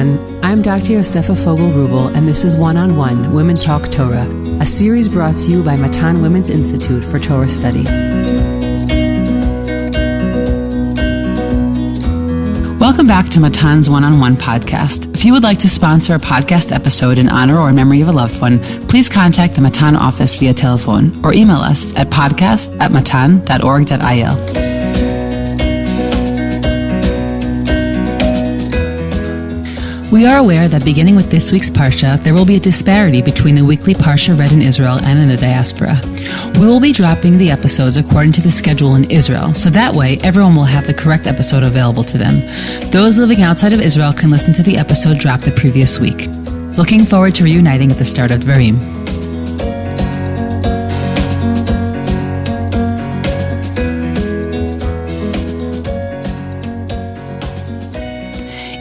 everyone. I'm Dr. Josefa Fogel-Rubel, and this is One-on-One Women Talk Torah, a series brought to you by Matan Women's Institute for Torah Study. Welcome back to Matan's One-on-One podcast. If you would like to sponsor a podcast episode in honor or memory of a loved one, please contact the Matan office via telephone or email us at podcast@matan.org.il. We are aware that beginning with this week's Parsha, there will be a disparity between the weekly Parsha read in Israel and in the diaspora. We will be dropping the episodes according to the schedule in Israel, so that way everyone will have the correct episode available to them. Those living outside of Israel can listen to the episode dropped the previous week. Looking forward to reuniting at the start of Dvarim.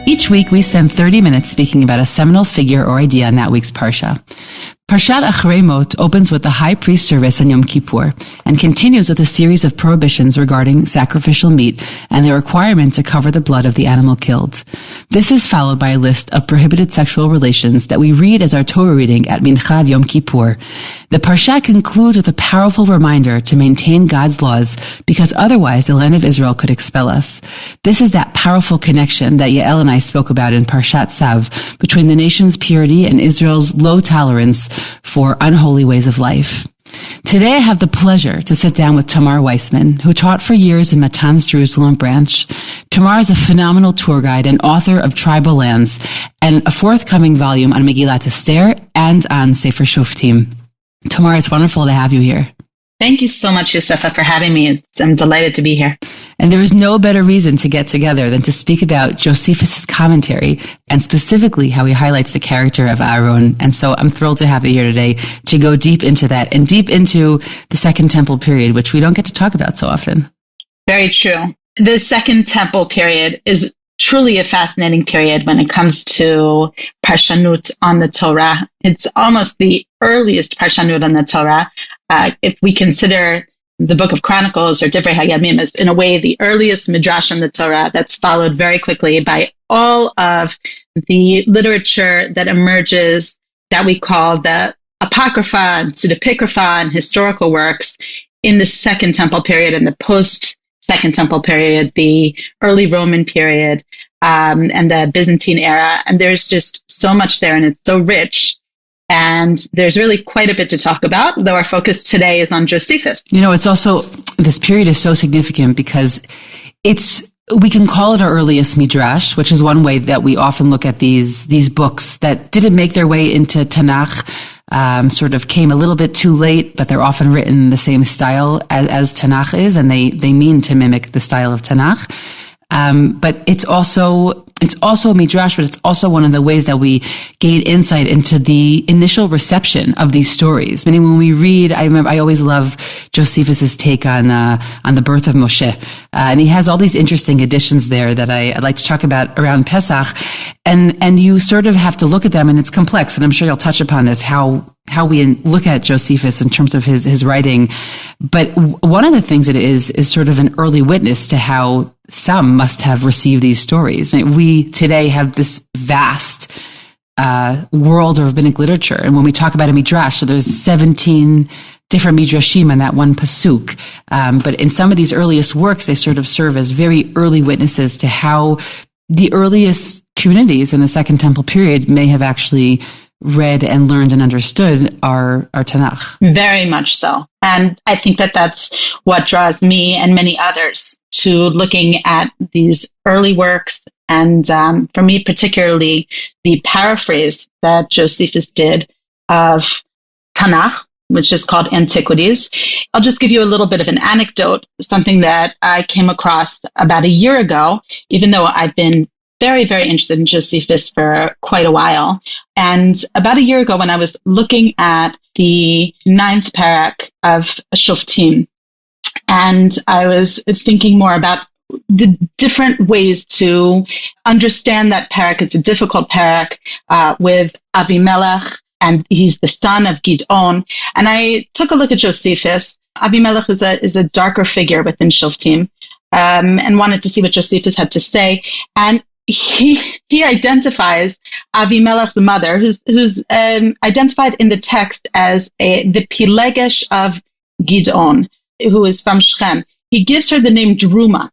Each week, we spend 30 minutes speaking about a seminal figure or idea in that week's Parsha. Parshat Acharei opens with the high priest service on Yom Kippur and continues with a series of prohibitions regarding sacrificial meat and the requirement to cover the blood of the animal killed. This is followed by a list of prohibited sexual relations that we read as our Torah reading at Mincha of Yom Kippur. The Parsha concludes with a powerful reminder to maintain God's laws because otherwise the land of Israel could expel us. This is that powerful connection that Yael and I spoke about in Parshat Tzav between the nation's purity and Israel's low tolerance for unholy ways of life. Today I have the pleasure to sit down with Tamar Weissman, who taught for years in Matan's Jerusalem branch. Tamar is a phenomenal tour guide and author of Tribal Lands and a forthcoming volume on Megillat Esther and on Sefer Shoftim. Tamar, it's wonderful to have you here. Thank you so much, Josefa, for having me. I'm delighted to be here. And there is no better reason to get together than to speak about Josephus' commentary and specifically how he highlights the character of Aaron. And so I'm thrilled to have you here today to go deep into that and deep into the Second Temple period, which we don't get to talk about so often. Very true. The Second Temple period is truly a fascinating period when it comes to Parshanut on the Torah. It's almost the earliest Parshanut on the Torah. If we consider the Book of Chronicles or Divrei Hayamim as, in a way, the earliest midrash on the Torah, that's followed very quickly by all of the literature that emerges that we call the Apocrypha and Pseudepigrapha and historical works in the Second Temple period and the post-Second Temple period, the early Roman period, and the Byzantine era. And there's just so much there, and it's so rich. And there's really quite a bit to talk about, though our focus today is on Josephus. You know, it's also, this period is so significant because we can call it our earliest midrash, which is one way that we often look at these books that didn't make their way into Tanakh, sort of came a little bit too late, but they're often written in the same style as Tanakh is, and they mean to mimic the style of Tanakh. But it's also a midrash, but it's also one of the ways that we gain insight into the initial reception of these stories. Meaning, when we read, I always love Josephus's take on the birth of Moshe, and he has all these interesting additions there that I'd like to talk about around Pesach, and you sort of have to look at them, and it's complex, and I'm sure you'll touch upon this, how we look at Josephus in terms of his writing. But one of the things it is sort of an early witness to how some must have received these stories. I mean, we today have this vast world of rabbinic literature. And when we talk about a midrash, so there's 17 different midrashim in that one pasuk. But in some of these earliest works, they sort of serve as very early witnesses to how the earliest communities in the Second Temple period may have actually read and learned and understood our Tanakh. Very much so. And I think that that's what draws me and many others to looking at these early works. And for me, particularly, the paraphrase that Josephus did of Tanakh, which is called Antiquities. I'll just give you a little bit of an anecdote, something that I came across about a year ago, even though I've been very, very interested in Josephus for quite a while. And about a year ago, when I was looking at the 9th parak of Shoftim, and I was thinking more about the different ways to understand that parak. It's a difficult parak with Avimelech, and he's the son of Gidon. And I took a look at Josephus. Avimelech is a darker figure within Shoftim, and wanted to see what Josephus had to say. And he identifies Avimelech's mother, who's identified in the text as the Pilegesh of Gidon, who is from Shechem. He gives her the name Druma.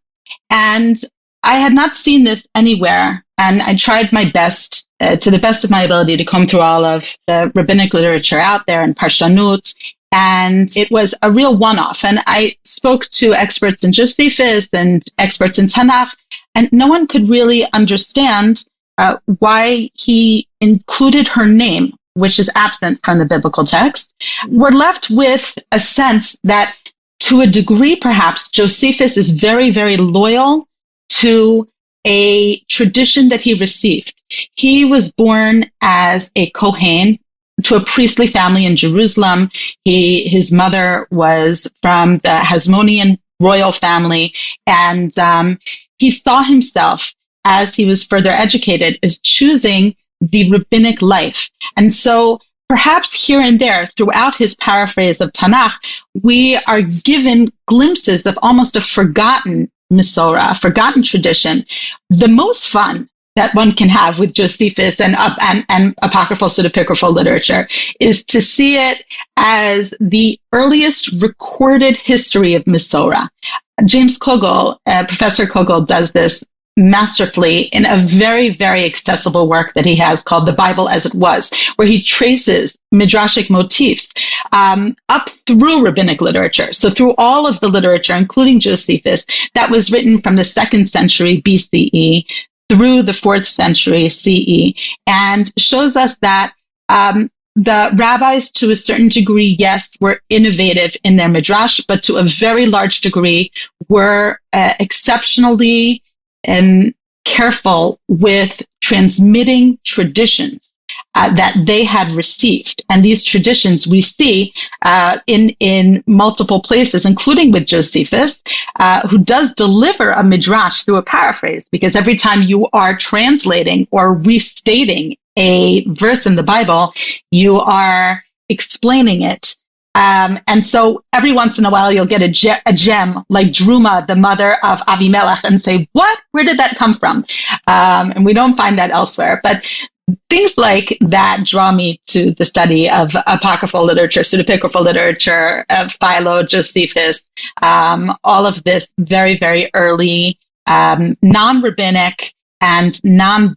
And I had not seen this anywhere, and I tried my best, to the best of my ability, to comb through all of the rabbinic literature out there and Parshanut, and it was a real one-off. And I spoke to experts in Josephus and experts in Tanakh, and no one could really understand why he included her name, which is absent from the biblical text. We're left with a sense that, to a degree, perhaps, Josephus is very, very loyal to a tradition that he received. He was born as a Kohen to a priestly family in Jerusalem. His mother was from the Hasmonean royal family, and he saw himself, as he was further educated, as choosing the rabbinic life. And so perhaps here and there, throughout his paraphrase of Tanakh, we are given glimpses of almost a forgotten Masorah, a forgotten tradition. The most fun that one can have with Josephus and apocryphal pseudepigraphal literature is to see it as the earliest recorded history of Masorah. James Kogel, Professor Kogel, does this masterfully in a very, very accessible work that he has called The Bible as It Was, where he traces midrashic motifs up through rabbinic literature. So through all of the literature, including Josephus, that was written from the 2nd century BCE through the 4th century CE, and shows us that the rabbis, to a certain degree, yes, were innovative in their midrash, but to a very large degree were exceptionally careful with transmitting traditions that they had received. And these traditions we see in multiple places, including with Josephus, who does deliver a midrash through a paraphrase, because every time you are translating or restating a verse in the Bible, you are explaining it. And so every once in a while, you'll get a gem like Druma, the mother of Avimelech, and say, what? Where did that come from? And we don't find that elsewhere. But things like that draw me to the study of apocryphal literature, pseudepigraphal literature, of Philo, Josephus, all of this very, very early non-rabbinic and not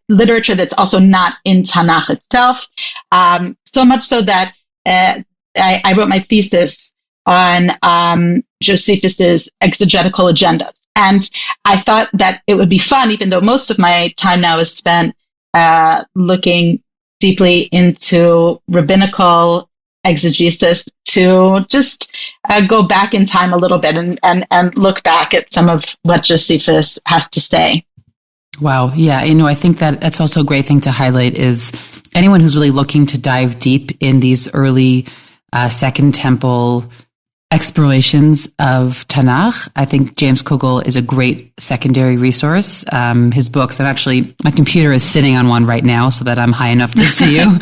literature that's also not in Tanakh itself. So much so that I wrote my thesis on Josephus's exegetical agendas. And I thought that it would be fun, even though most of my time now is spent looking deeply into rabbinical exegesis, to just go back in time a little bit and look back at some of what Josephus has to say. Wow. Yeah. I think that that's also a great thing to highlight is anyone who's really looking to dive deep in these early Second Temple explorations of Tanakh. I think James Kogel is a great secondary resource. His books, and actually my computer is sitting on one right now so that I'm high enough to see you.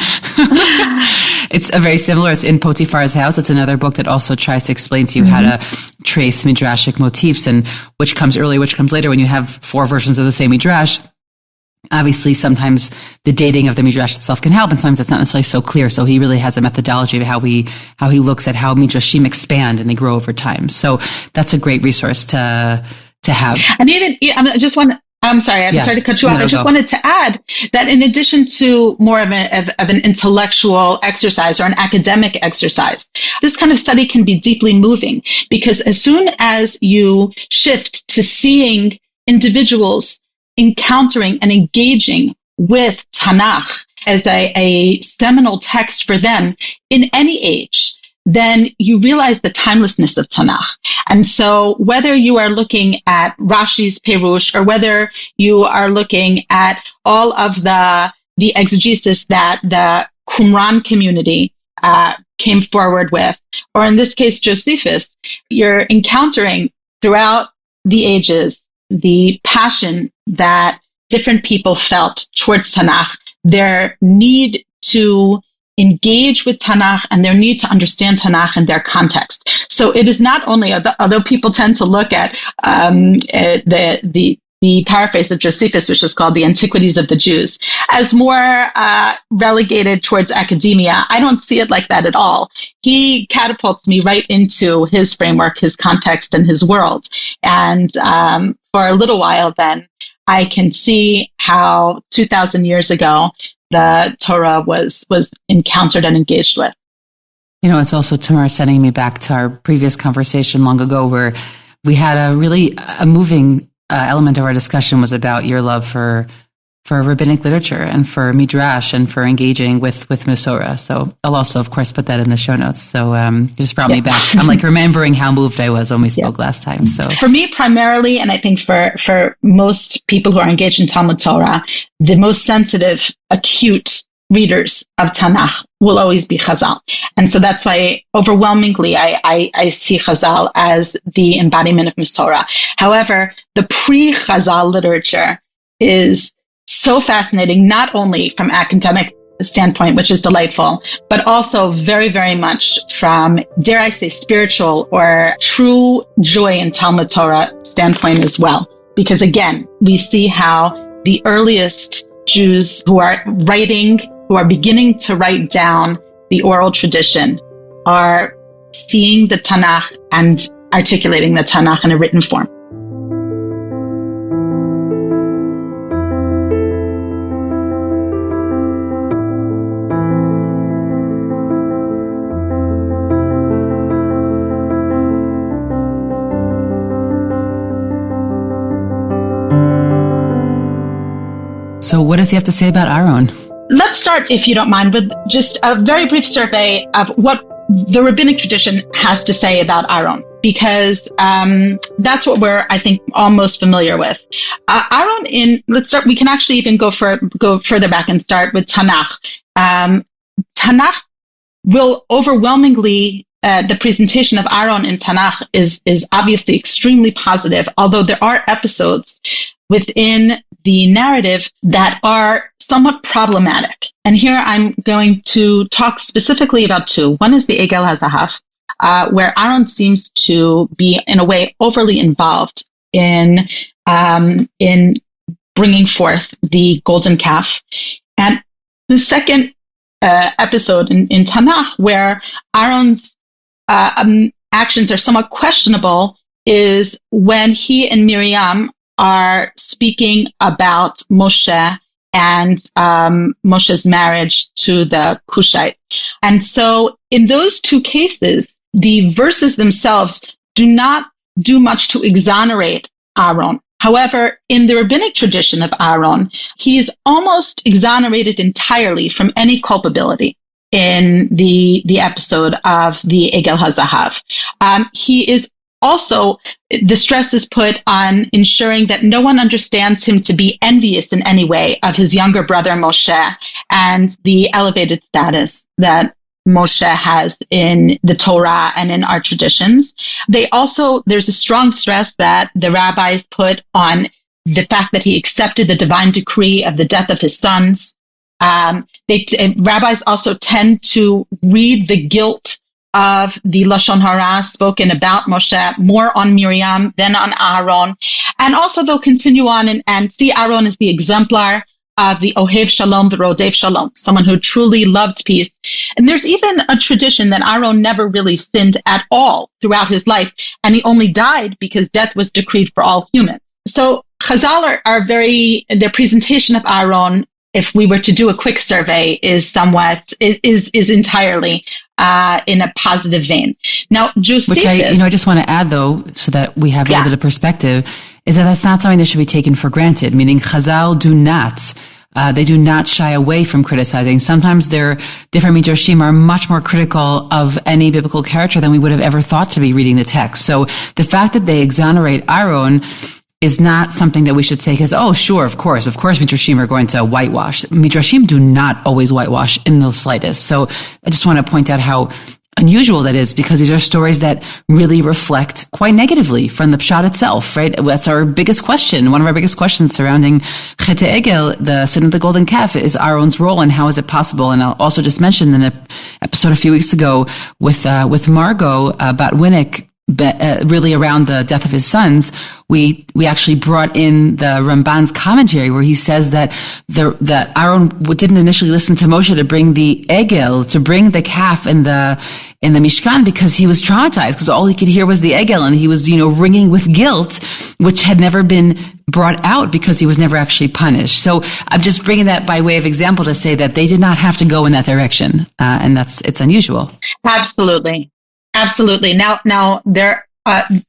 It's a very similar. It's in Potiphar's house. It's another book that also tries to explain to you how to trace midrashic motifs and which comes early, which comes later. When you have 4 versions of the same midrash, obviously sometimes the dating of the midrash itself can help, and sometimes that's not necessarily so clear. So he really has a methodology of how he looks at how midrashim expand and they grow over time. So that's a great resource to have. And even I'm sorry to cut you off. I just wanted to add that in addition to more of an intellectual exercise or an academic exercise, this kind of study can be deeply moving, because as soon as you shift to seeing individuals encountering and engaging with Tanakh as a seminal text for them in any age, then you realize the timelessness of Tanakh. And so whether you are looking at Rashi's Perush, or whether you are looking at all of the exegesis that the Qumran community came forward with, or in this case, Josephus, you're encountering throughout the ages the passion that different people felt towards Tanakh, their need to engage with Tanakh and their need to understand Tanakh in their context. So it is not only, although people tend to look at the the paraphrase of Josephus, which is called The Antiquities of the Jews, as more relegated towards academia. I don't see it like that at all. He catapults me right into his framework, his context, and his world. And for a little while then, I can see how 2,000 years ago, the Torah was encountered and engaged with. It's also, Tamar, sending me back to our previous conversation long ago where we had a moving element of our discussion was about your love for rabbinic literature and for midrash and for engaging with Masorah. So I'll also, of course, put that in the show notes. So it just brought me back. I'm like remembering how moved I was when we spoke last time. So for me, primarily, and I think for most people who are engaged in Talmud Torah, the most sensitive, acute readers of Tanakh will always be Chazal. And so that's why overwhelmingly I see Chazal as the embodiment of Masorah. However, the pre-Chazal literature is so fascinating, not only from academic standpoint, which is delightful, but also very, very much from, dare I say, spiritual or true joy in Talmud Torah standpoint as well. Because again, we see how the earliest Jews who are beginning to write down the oral tradition are seeing the Tanakh and articulating the Tanakh in a written form. So what does he have to say about Aaron? Let's start, if you don't mind, with just a very brief survey of what the rabbinic tradition has to say about Aaron, because that's what we're, I think, all most familiar with. Aaron, let's start. We can actually even go further back and start with Tanakh. Tanakh will overwhelmingly. The presentation of Aaron in Tanakh is obviously extremely positive, although there are episodes within the narrative that are somewhat problematic. And here I'm going to talk specifically about two. One is the Egel HaZahav, where Aaron seems to be, in a way, overly involved in bringing forth the golden calf. And the second episode in Tanakh, where Aaron's actions are somewhat questionable, is when he and Miriam are speaking about Moshe and Moshe's marriage to the Cushite. And so in those two cases, the verses themselves do not do much to exonerate Aaron. However, in the rabbinic tradition of Aaron, he is almost exonerated entirely from any culpability in the episode of the Egel HaZahav. He is also, the stress is put on ensuring that no one understands him to be envious in any way of his younger brother Moshe and the elevated status that Moshe has in the Torah and in our traditions. There's a strong stress that the rabbis put on the fact that he accepted the divine decree of the death of his sons. Rabbis also tend to read the guilt of the Lashon Hara spoken about Moshe more on Miriam than on Aaron. And also they'll continue on and see Aaron as the exemplar of the Ohev Shalom, the Rodev Shalom, someone who truly loved peace. And there's even a tradition that Aaron never really sinned at all throughout his life, and he only died because death was decreed for all humans. So Chazal their presentation of Aaron, if we were to do a quick survey, is entirely in a positive vein. Now, Josephus, which I just want to add, though, so that we have a little bit of perspective, is that that's not something that should be taken for granted. Meaning, Chazal do not shy away from criticizing. Sometimes their different midrashim are much more critical of any biblical character than we would have ever thought to be reading the text. So the fact that they exonerate Aaron is not something that we should take as, oh, sure, of course, Midrashim are going to whitewash. Midrashim do not always whitewash in the slightest. So I just want to point out how unusual that is, because these are stories that really reflect quite negatively from the Pshat itself, right? That's our biggest question. One of our biggest questions surrounding Chet Egel, the sin of the golden calf, is Aaron's role and how is it possible? And I'll also just mention in an episode a few weeks ago with Margot Bat Winnick, really around the death of his sons, we actually brought in the Ramban's commentary where he says that Aaron didn't initially listen to Moshe to bring the egel, to bring the calf in the Mishkan, because he was traumatized, because all he could hear was the egel, and he was, ringing with guilt, which had never been brought out because he was never actually punished. So I'm just bringing that by way of example to say that they did not have to go in that direction, and it's unusual. Absolutely. Now there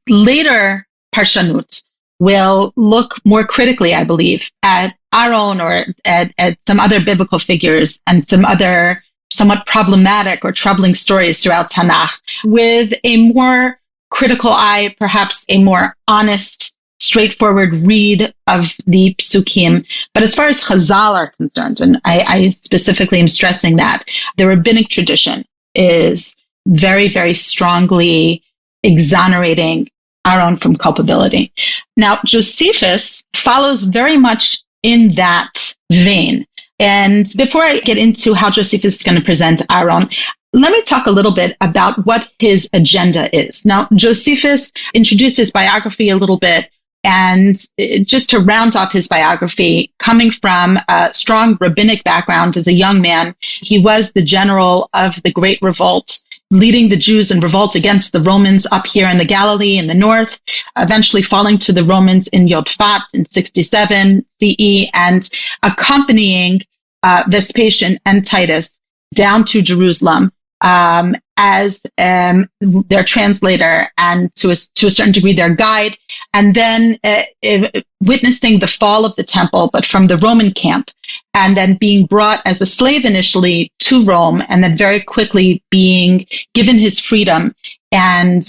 later Parshanut will look more critically, I believe, at Aaron or at some other biblical figures and some other somewhat problematic or troubling stories throughout Tanakh with a more critical eye, perhaps a more honest, straightforward read of the psukim. But as far as Chazal are concerned, and I specifically am stressing that, the rabbinic tradition is very, very strongly exonerating Aaron from culpability. Now, Josephus follows very much in that vein. And before I get into how Josephus is going to present Aaron, let me talk a little bit about what his agenda is. Now, Josephus introduced his biography a little bit, and just to round off his biography, coming from a strong rabbinic background as a young man, he was the general of the Great Revolt, leading the Jews in revolt against the Romans up here in the Galilee in the north, eventually falling to the Romans in Yodfat in 67 CE, and accompanying Vespasian and Titus down to Jerusalem as their translator and to a certain degree their guide, and then witnessing the fall of the temple, but from the Roman camp, and then being brought as a slave initially to Rome, and then very quickly being given his freedom and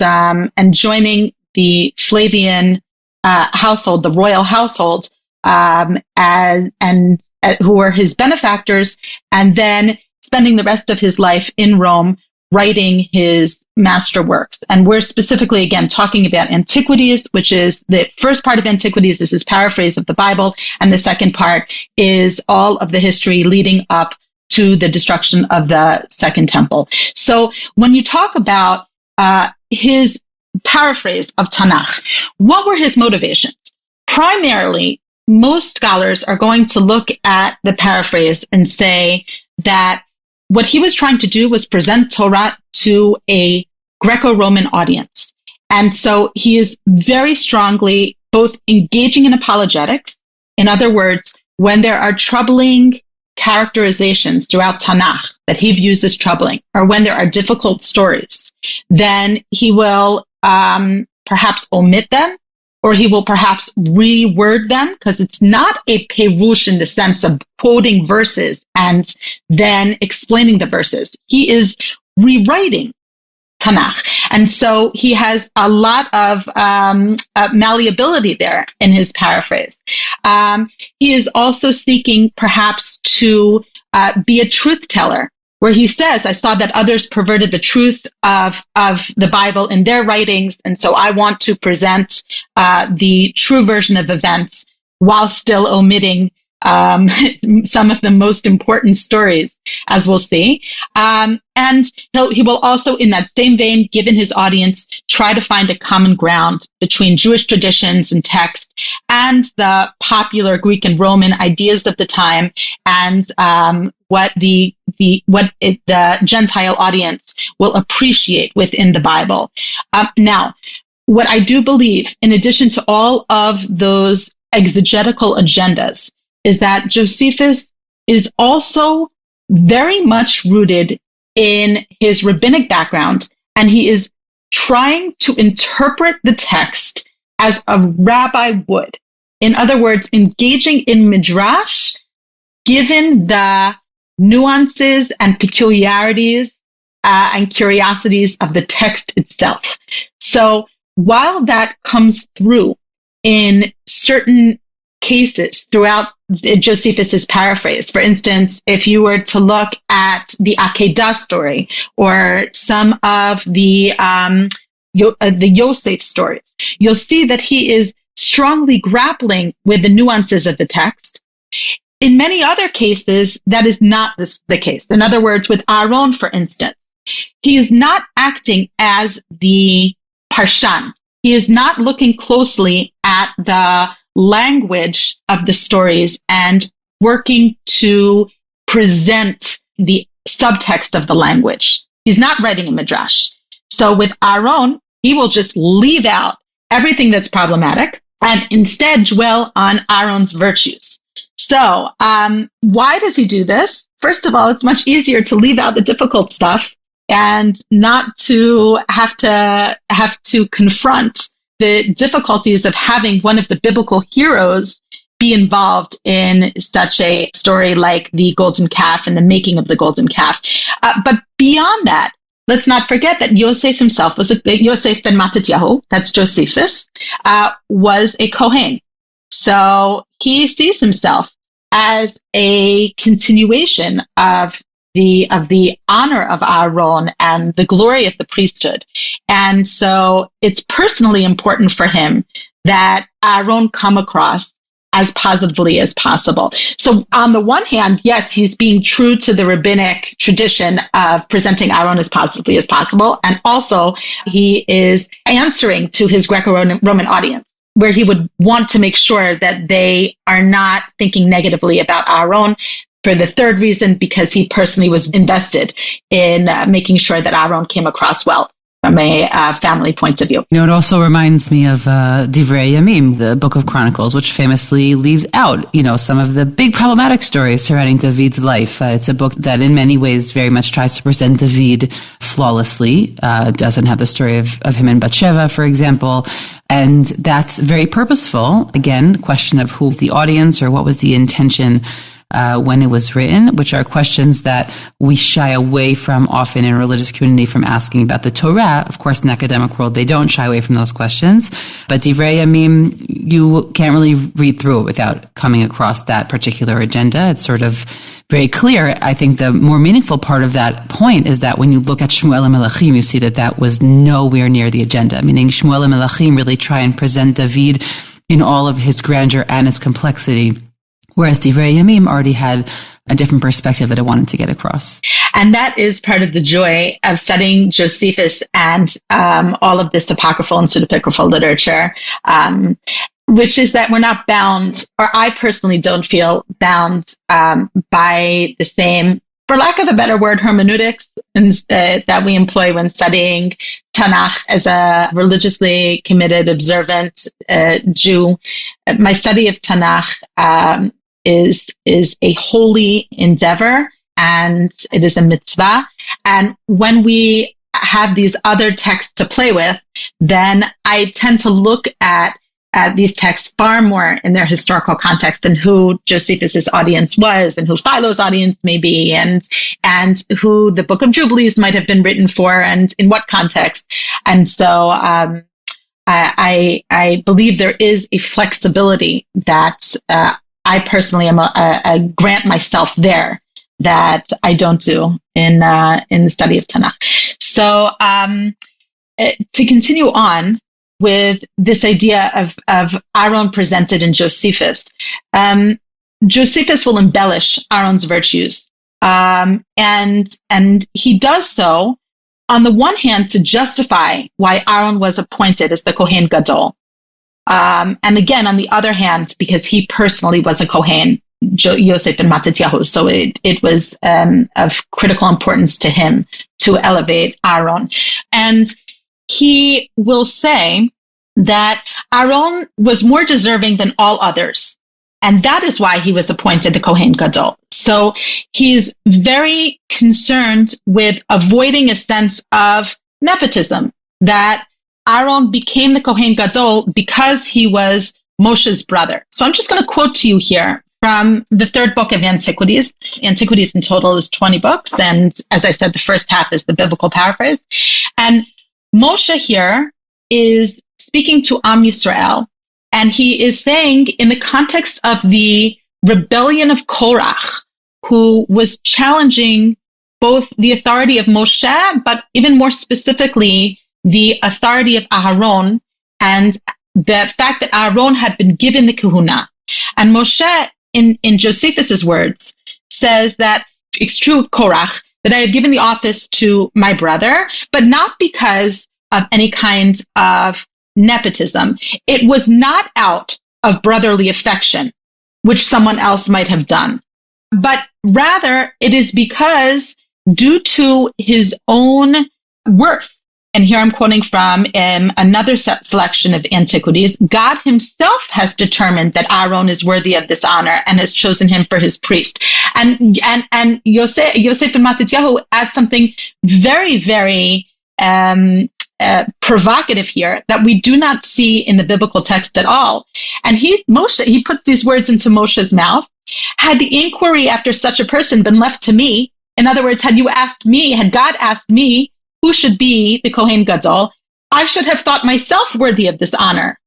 joining the Flavian household, the royal household, and who were his benefactors, and then spending the rest of his life in Rome writing his masterworks. And we're specifically, again, talking about Antiquities, which is the first part of Antiquities is his paraphrase of the Bible, and the second part is all of the history leading up to the destruction of the Second Temple. So when you talk about his paraphrase of Tanakh, what were his motivations? Primarily, most scholars are going to look at the paraphrase and say that what he was trying to do was present Torah to a Greco-Roman audience. And so he is very strongly both engaging in apologetics. In other words, when there are troubling characterizations throughout Tanakh that he views as troubling, or when there are difficult stories, then he will perhaps omit them, or he will perhaps reword them, because it's not a perush in the sense of quoting verses and then explaining the verses. He is rewriting Tanakh. And so he has a lot of malleability there in his paraphrase. He is also seeking perhaps to be a truth teller, where he says, I saw that others perverted the truth of the Bible in their writings, and so I want to present the true version of events while still omitting some of the most important stories, as we'll see. And he will also, in that same vein, given his audience, try to find a common ground between Jewish traditions and text and the popular Greek and Roman ideas of the time, and what the Gentile audience will appreciate within the Bible. Now, what I do believe, in addition to all of those exegetical agendas, is that Josephus is also very much rooted in his rabbinic background, and he is trying to interpret the text as a rabbi would. In other words, engaging in midrash, given the nuances and peculiarities and curiosities of the text itself. So while that comes through in certain cases throughout Josephus's paraphrase, for instance, if you were to look at the Akedah story or some of the Yosef stories, you'll see that he is strongly grappling with the nuances of the text. In many other cases, that is not the case. In other words, with Aaron, for instance, he is not acting as the parshan. He is not looking closely at the language of the stories and working to present the subtext of the language. He's not writing a midrash. So with Aaron, he will just leave out everything that's problematic and instead dwell on Aaron's virtues. So why does he do this? First of all, it's much easier to leave out the difficult stuff and not to have to confront the difficulties of having one of the biblical heroes be involved in such a story like the golden calf and the making of the golden calf. But beyond that, let's not forget that Yosef himself Yosef ben Mattatyahu, that's Josephus, was a Kohen. So he sees himself as a continuation of the honor of Aaron and the glory of the priesthood. And so it's personally important for him that Aaron come across as positively as possible. So on the one hand, yes, he's being true to the rabbinic tradition of presenting Aaron as positively as possible. And also he is answering to his Greco-Roman audience, where he would want to make sure that they are not thinking negatively about Aaron. For the third reason, because he personally was invested in making sure that Aaron came across well from a family point of view. It also reminds me of Divrei Yamim, the Book of Chronicles, which famously leaves out, some of the big problematic stories surrounding David's life. It's a book that in many ways very much tries to present David flawlessly. Doesn't have the story of him and Bathsheba, for example. And that's very purposeful. Again, question of who's the audience or what was the intention when it was written, which are questions that we shy away from often in a religious community from asking about the Torah. Of course, in the academic world, they don't shy away from those questions. But Divrei Yamim, you can't really read through it without coming across that particular agenda. It's sort of very clear. I think the more meaningful part of that point is that when you look at Shmuel and Melachim, you see that was nowhere near the agenda, meaning Shmuel and Melachim really try and present David in all of his grandeur and his complexity, whereas Divrei Yamim already had a different perspective that I wanted to get across. And that is part of the joy of studying Josephus and all of this apocryphal and pseudepigraphal literature, which is that we're not bound, or I personally don't feel bound by the same, for lack of a better word, hermeneutics that we employ when studying Tanakh as a religiously committed, observant Jew. My study of Tanakh is a holy endeavor, and it is a mitzvah. And when we have these other texts to play with, then I tend to look at these texts far more in their historical context and who Josephus's audience was and who Philo's audience may be and who the Book of Jubilees might have been written for and in what context. And so I believe there is a flexibility that I personally am a grant myself there that I don't do in the study of Tanakh. So to continue on with this idea of Aaron presented in Josephus, Josephus will embellish Aaron's virtues, and he does so on the one hand to justify why Aaron was appointed as the Kohen Gadol. And again, on the other hand, because he personally was a Kohen, Yosef ben Mattatyahu, so it was of critical importance to him to elevate Aaron. And he will say that Aaron was more deserving than all others, and that is why he was appointed the Kohen Gadol. So he's very concerned with avoiding a sense of nepotism, that Aaron became the Kohen Gadol because he was Moshe's brother. So I'm just going to quote to you here from the third book of Antiquities. Antiquities in total is 20 books, and as I said, the first half is the biblical paraphrase. And Moshe here is speaking to Am Yisrael, and he is saying in the context of the rebellion of Korach, who was challenging both the authority of Moshe, but even more specifically, the authority of Aaron and the fact that Aaron had been given the kahuna. And Moshe, in Josephus's words, says that it's true with Korach, that I have given the office to my brother, but not because of any kind of nepotism. It was not out of brotherly affection, which someone else might have done, but rather it is because due to his own worth. And here I'm quoting from another selection of antiquities. God himself has determined that Aaron is worthy of this honor and has chosen him for his priest. And Yosef and Matityahu add something very, very provocative here that we do not see in the biblical text at all. And he puts these words into Moshe's mouth. Had the inquiry after such a person been left to me, in other words, had God asked me, who should be the Kohen Gadol, I should have thought myself worthy of this honor,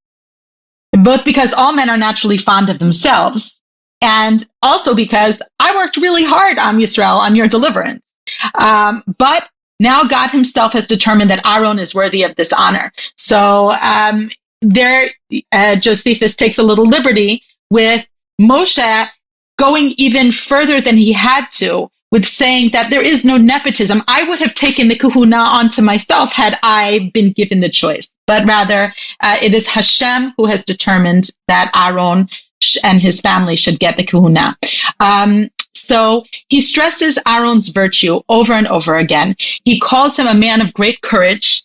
both because all men are naturally fond of themselves, and also because I worked really hard, Am Yisrael, on your deliverance. But now God himself has determined that Aaron is worthy of this honor. So Josephus takes a little liberty with Moshe going even further than he had to, with saying that there is no nepotism. I would have taken the kahuna onto myself had I been given the choice. But rather, it is Hashem who has determined that Aaron and his family should get the kahuna. So he stresses Aaron's virtue over and over again. He calls him a man of great courage.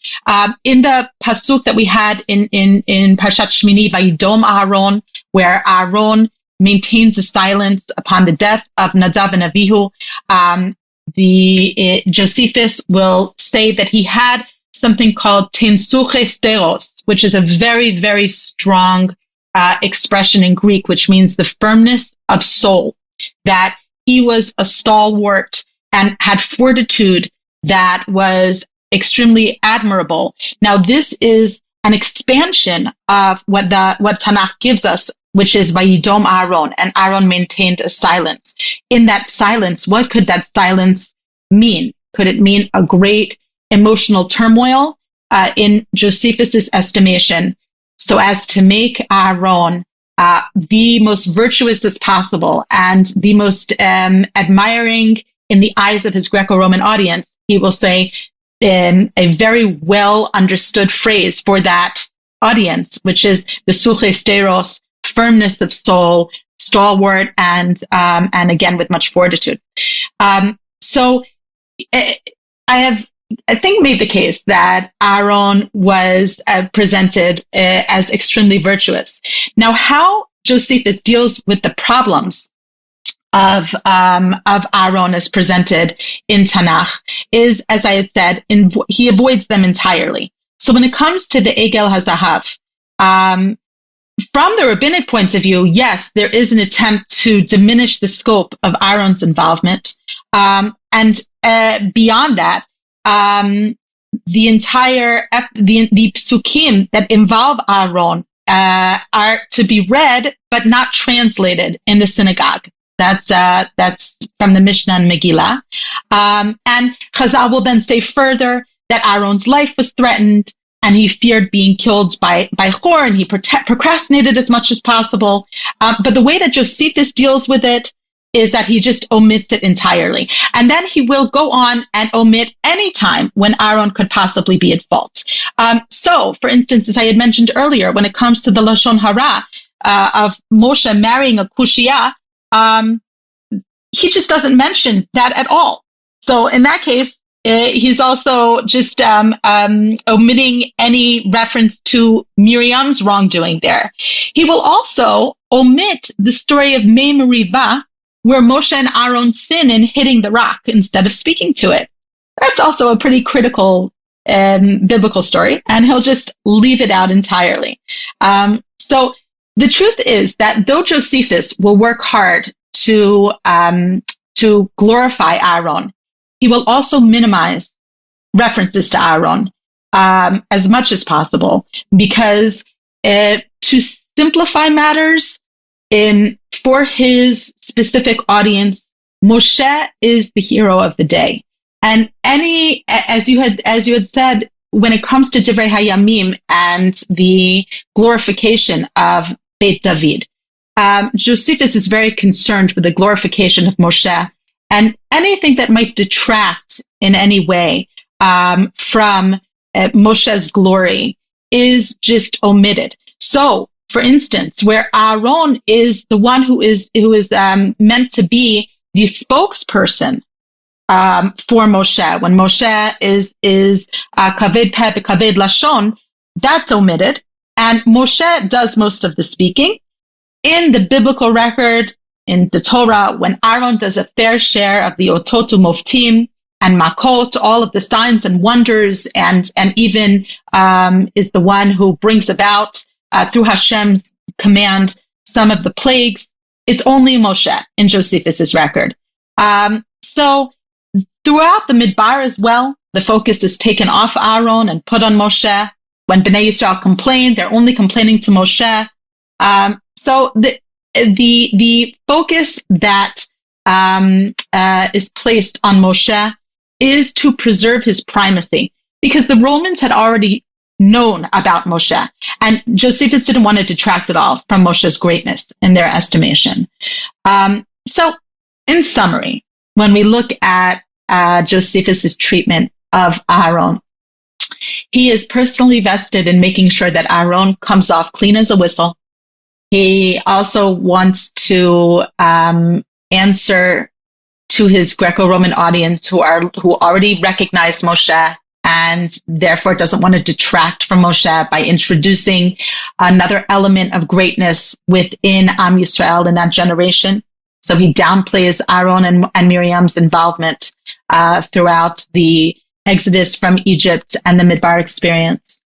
In the pasuk that we had in Parshat Shmini, Vayidom Aaron, where Aaron maintains a silence upon the death of Nadav and Avihu. Josephus will say that he had something called tensuche steros, which is a very, very strong expression in Greek, which means the firmness of soul, that he was a stalwart and had fortitude that was extremely admirable. Now, this is an expansion of what Tanakh gives us, which is Vayidom Aaron, and Aaron maintained a silence. In that silence, what could that silence mean? Could it mean a great emotional turmoil? In Josephus's estimation, so as to make Aaron the most virtuous as possible and the most admiring in the eyes of his Greco-Roman audience, he will say a very well understood phrase for that audience, which is the suche steros, firmness of soul, stalwart, and again with much fortitude. So I think made the case that Aaron was presented as extremely virtuous. Now, how Josephus deals with the problems of Aaron as presented in Tanakh is, as I had said, he avoids them entirely. So when it comes to the Egel HaZahav, from the rabbinic point of view, yes, there is an attempt to diminish the scope of Aaron's involvement. And beyond that, the entire the psukim that involve Aaron are to be read but not translated in the synagogue. That's from the Mishnah and Megillah. And Chazal will then say further that Aaron's life was threatened and he feared being killed by Hor, and he procrastinated as much as possible. But the way that Josephus deals with it is that he just omits it entirely. And then he will go on and omit any time when Aaron could possibly be at fault. So, for instance, as I had mentioned earlier, when it comes to the Lashon Hara of Moshe marrying a Kushia, he just doesn't mention that at all. So in that case, he's also just omitting any reference to Miriam's wrongdoing there. He will also omit the story of Mei Meribah, where Moshe and Aaron sin in hitting the rock instead of speaking to it. That's also a pretty critical biblical story, and he'll just leave it out entirely. So the truth is that though Josephus will work hard to glorify Aaron, he will also minimize references to Aaron as much as possible, because to simplify matters for his specific audience, Moshe is the hero of the day. And as you had said, when it comes to Divrei Hayamim and the glorification of Beit David, Josephus is very concerned with the glorification of Moshe, and anything that might detract in any way from Moshe's glory is just omitted. So, for instance, where Aaron is the one who is meant to be the spokesperson for Moshe, when Moshe is kaved peh b'kaved lashon, that's omitted, and Moshe does most of the speaking. In the biblical record, in the Torah, when Aaron does a fair share of the otot umoftim and makot, all of the signs and wonders, and even is the one who brings about, through Hashem's command, some of the plagues, it's only Moshe in Josephus's record. So throughout the Midbar as well, the focus is taken off Aaron and put on Moshe. When Bnei Yisrael complain, they're only complaining to Moshe. So the focus that is placed on Moshe is to preserve his primacy, because the Romans had already known about Moshe, and Josephus didn't want to detract at all from Moshe's greatness in their estimation. So, in summary, when we look at Josephus's treatment of Aaron, he is personally vested in making sure that Aaron comes off clean as a whistle. He also wants to answer to his Greco-Roman audience who already recognize Moshe, and therefore doesn't want to detract from Moshe by introducing another element of greatness within Am Yisrael in that generation. So he downplays Aaron and Miriam's involvement throughout the Exodus from Egypt and the Midbar experience.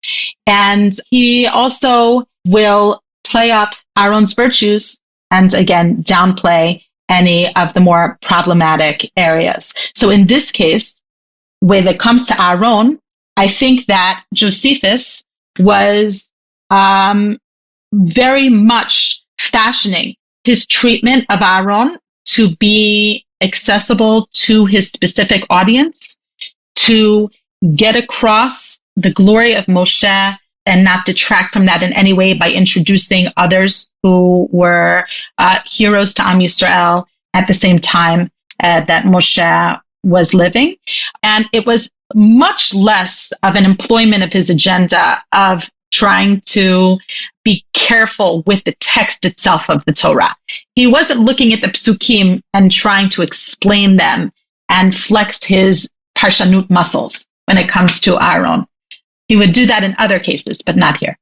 And he also will play up Aaron's virtues and, again, downplay any of the more problematic areas. So in this case, when it comes to Aaron, I think that Josephus was very much fashioning his treatment of Aaron to be accessible to his specific audience, to get across the glory of Moshe and not detract from that in any way by introducing others who were heroes to Am Yisrael at the same time that Moshe was living. And it was much less of an employment of his agenda of trying to be careful with the text itself of the Torah. He wasn't looking at the psukim and trying to explain them and flex his parshanut muscles when it comes to Aaron. He would do that in other cases, but not here.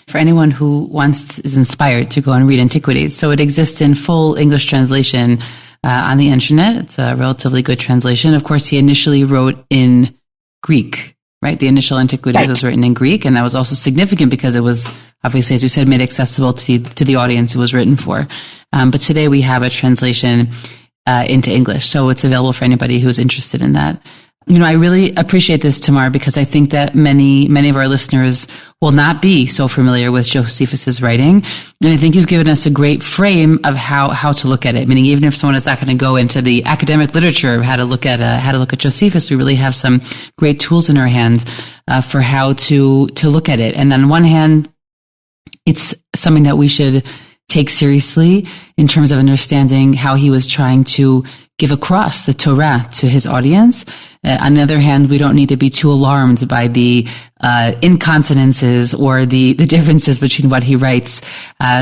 For anyone who is inspired to go and read Antiquities, so it exists in full English translation on the internet. It's a relatively good translation. Of course, he initially wrote in Greek, right? The initial Antiquities was written in Greek, and that was also significant because it was, obviously, as you said, made accessible to the audience it was written for. But today we have a translation into English, so it's available for anybody who's interested in that. You know, I really appreciate this, Tamar, because I think that many of our listeners will not be so familiar with Josephus's writing. And I think you've given us a great frame of how to look at it. Meaning, even if someone is not going to go into the academic literature of how to look at Josephus, we really have some great tools in our hands for how to look at it. And on one hand, it's something that we should take seriously in terms of understanding how he was trying to give across the Torah to his audience. On the other hand, we don't need to be too alarmed by the inconsonances or the differences between what he writes.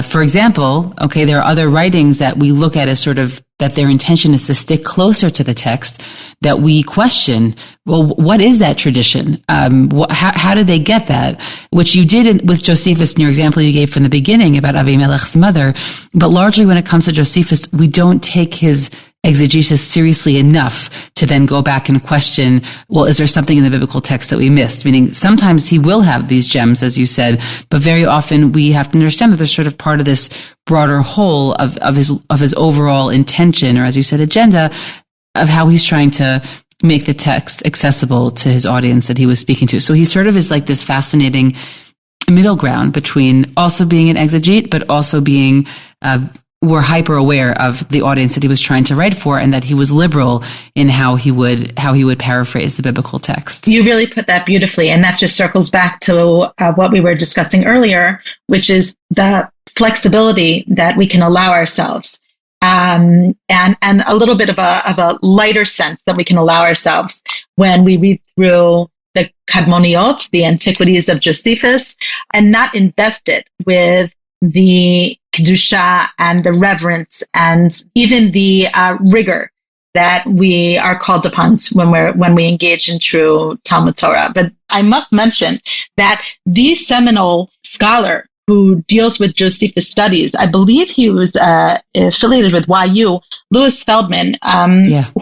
For example, there are other writings that we look at as sort of that their intention is to stick closer to the text, that we question, well, what is that tradition? How did they get that? Which you did with Josephus in your example you gave from the beginning about Avimelech's mother. But largely when it comes to Josephus, we don't take his exegesis seriously enough to then go back and question, well, is there something in the biblical text that we missed? Meaning sometimes he will have these gems, as you said, but very often we have to understand that they're sort of part of this broader whole of his overall intention, or as you said, agenda of how he's trying to make the text accessible to his audience that he was speaking to. So he sort of is like this fascinating middle ground between also being an exegete, but also being were hyper aware of the audience that he was trying to write for, and that he was liberal in how he would paraphrase the biblical text. You really put that beautifully, and that just circles back to what we were discussing earlier, which is the flexibility that we can allow ourselves, and a little bit of a lighter sense that we can allow ourselves when we read through Kadmoniot, the Antiquities of Josephus, and not invested with the kedusha and the reverence and even the rigor that we are called upon when we engage in true Talmud Torah. But I must mention that the seminal scholar who deals with Josephus studies, I believe he was affiliated with YU, Louis Feldman,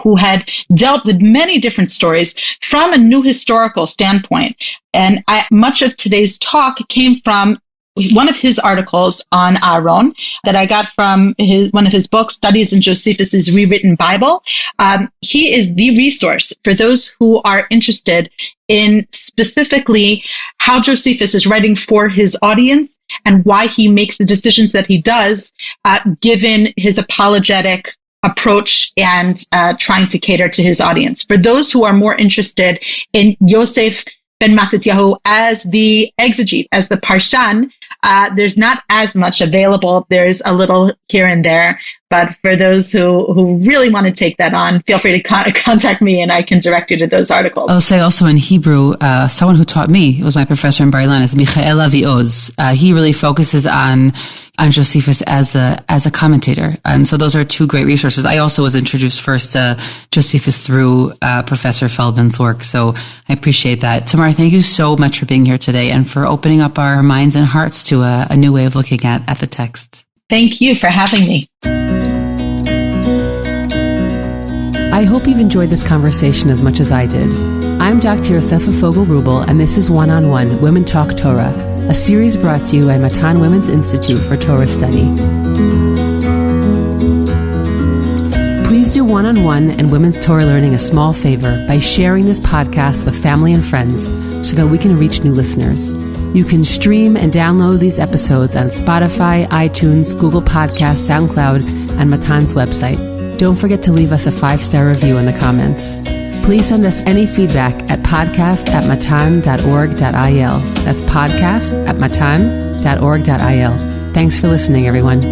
who had dealt with many different stories from a new historical standpoint. And much of today's talk came from one of his articles on Aaron that I got from one of his books, Studies in Josephus's Rewritten Bible. He is the resource for those who are interested in specifically how Josephus is writing for his audience and why he makes the decisions that he does, given his apologetic approach and trying to cater to his audience. For those who are more interested in Yosef ben Matityahu as the exegete, as the Parshan, there's not as much available. There's a little here and there. But for those who really want to take that on, feel free to contact me and I can direct you to those articles. I'll say also in Hebrew, someone who taught me, it was my professor in Bar Ilan, is Michael Avi Oz. He really focuses on Josephus as a commentator. And so those are two great resources. I also was introduced first to Josephus through Professor Feldman's work. So I appreciate that. Tamar, thank you so much for being here today and for opening up our minds and hearts to a new way of looking at the text. Thank you for having me. I hope you've enjoyed this conversation as much as I did. I'm Dr. Yosefa Fogel-Rubel, and this is One-on-One Women Talk Torah, a series brought to you by Matan Women's Institute for Torah Study. Please do One-on-One and Women's Torah Learning a small favor by sharing this podcast with family and friends so that we can reach new listeners. You can stream and download these episodes on Spotify, iTunes, Google Podcasts, SoundCloud, and Matan's website. Don't forget to leave us a 5-star review in the comments. Please send us any feedback at podcast@matan.org.il. That's podcast@matan.org.il. Thanks for listening, everyone.